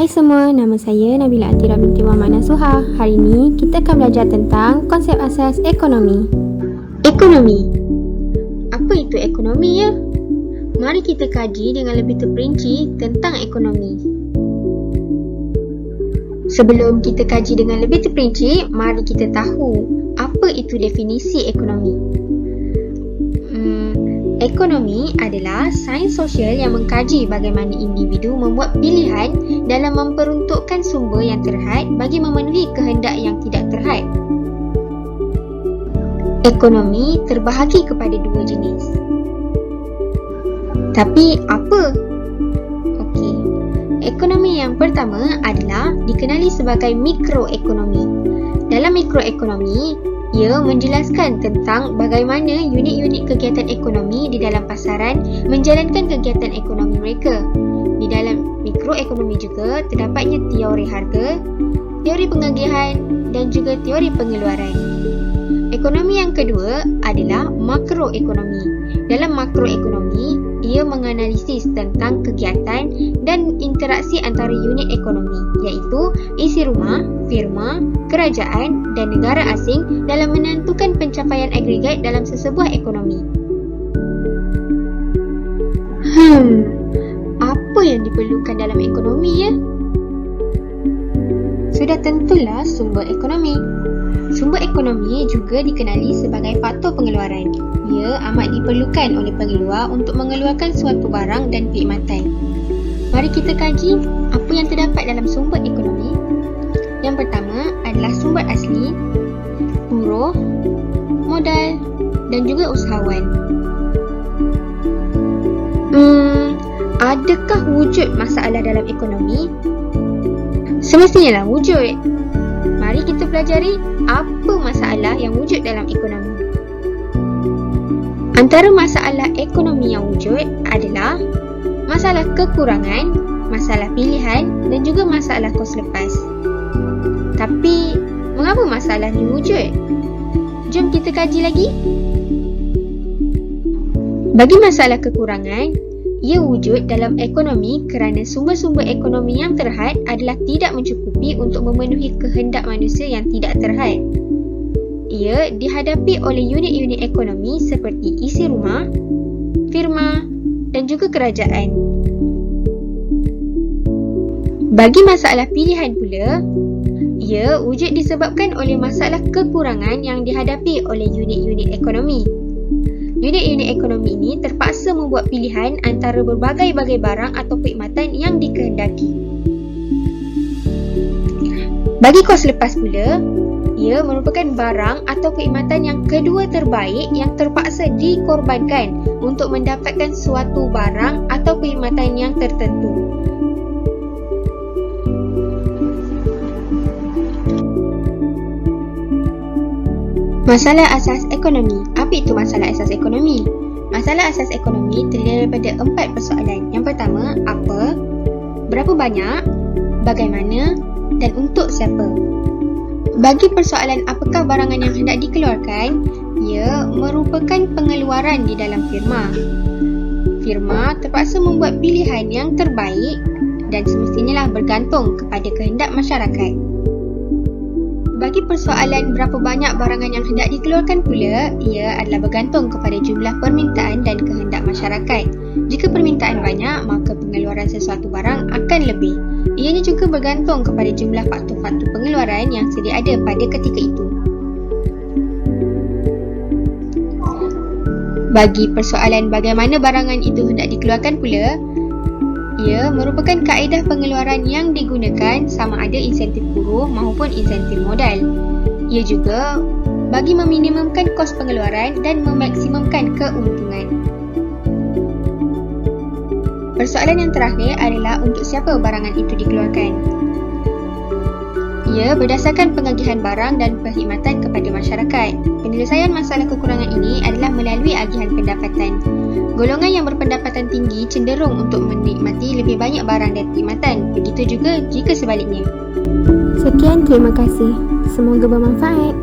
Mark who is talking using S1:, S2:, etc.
S1: Hai semua, nama saya Nabila Atira binti Muhammad Nasuha. Hari ini kita akan belajar tentang konsep asas ekonomi. Ekonomi. Apa itu ekonomi ya? Mari kita kaji dengan lebih terperinci tentang ekonomi. Sebelum kita kaji dengan lebih terperinci, mari kita tahu apa itu definisi ekonomi. Ekonomi adalah sains sosial yang mengkaji bagaimana individu membuat pilihan dalam memperuntukkan sumber yang terhad bagi memenuhi kehendak yang tidak terhad. Ekonomi terbahagi kepada dua jenis. Tapi apa? Okey. Ekonomi yang pertama adalah dikenali sebagai mikroekonomi. Dalam mikroekonomi, ia menjelaskan tentang bagaimana unit-unit kegiatan ekonomi di dalam pasaran menjalankan kegiatan ekonomi mereka. Di dalam mikroekonomi juga terdapatnya teori harga, teori pengagihan dan juga teori pengeluaran. Ekonomi yang kedua adalah makroekonomi. Dalam makroekonomi, ia menganalisis tentang kegiatan dan interaksi antara unit ekonomi, iaitu isi rumah, firma, kerajaan dan negara asing dalam menentukan pencapaian agregat dalam sesebuah ekonomi. Apa yang diperlukan dalam ekonomi ya? Sudah tentulah sumber ekonomi. Sumber ekonomi juga dikenali sebagai faktor pengeluaran. Ia amat diperlukan oleh pengeluar untuk mengeluarkan suatu barang dan perkhidmatan. Mari kita kaji apa yang terdapat dalam sumber ekonomi. Yang pertama adalah sumber asli, buruh, modal dan juga usahawan. Adakah wujud masalah dalam ekonomi? Semestinya lah wujud. Mari kita pelajari apa masalah yang wujud dalam ekonomi. Antara masalah ekonomi yang wujud adalah masalah kekurangan, masalah pilihan dan juga masalah kos lepas. Tapi, mengapa masalah ni wujud? Jom kita kaji lagi. Bagi masalah kekurangan, ia wujud dalam ekonomi kerana sumber-sumber ekonomi yang terhad adalah tidak mencukupi untuk memenuhi kehendak manusia yang tidak terhad. Ia dihadapi oleh unit-unit ekonomi seperti isi rumah, firma dan juga kerajaan. Bagi masalah pilihan pula, ia wujud disebabkan oleh masalah kekurangan yang dihadapi oleh unit-unit ekonomi. Unit-unit ekonomi ini terpaksa membuat pilihan antara berbagai-bagai barang atau perkhidmatan yang dikehendaki. Bagi kos lepas pula, ia merupakan barang atau perkhidmatan yang kedua terbaik yang terpaksa dikorbankan untuk mendapatkan suatu barang atau perkhidmatan yang tertentu. Masalah asas ekonomi. Apa itu masalah asas ekonomi? Masalah asas ekonomi terdiri daripada 4 persoalan. Yang pertama, apa, berapa banyak, bagaimana dan untuk siapa. Bagi persoalan apakah barangan yang hendak dikeluarkan, ia merupakan pengeluaran di dalam firma. Firma terpaksa membuat pilihan yang terbaik dan semestinya bergantung kepada kehendak masyarakat. Bagi persoalan berapa banyak barangan yang hendak dikeluarkan pula, ia adalah bergantung kepada jumlah permintaan dan kehendak masyarakat. Jika permintaan banyak, maka pengeluaran sesuatu barang akan lebih. Ianya juga bergantung kepada jumlah faktor-faktor pengeluaran yang sedia ada pada ketika itu. Bagi persoalan bagaimana barangan itu hendak dikeluarkan pula, ia merupakan kaedah pengeluaran yang digunakan sama ada insentif buruh maupun insentif modal. Ia juga bagi meminimumkan kos pengeluaran dan memaksimumkan keuntungan. Persoalan yang terakhir adalah untuk siapa barangan itu dikeluarkan. Ia berdasarkan pengagihan barang dan perkhidmatan kepada masyarakat. Penyelesaian masalah kekurangan ini adalah melalui agihan pendapatan. Golongan yang berpendapatan tinggi cenderung untuk menikmati lebih banyak barang dan perkhidmatan. Begitu juga jika sebaliknya. Sekian, terima kasih. Semoga bermanfaat.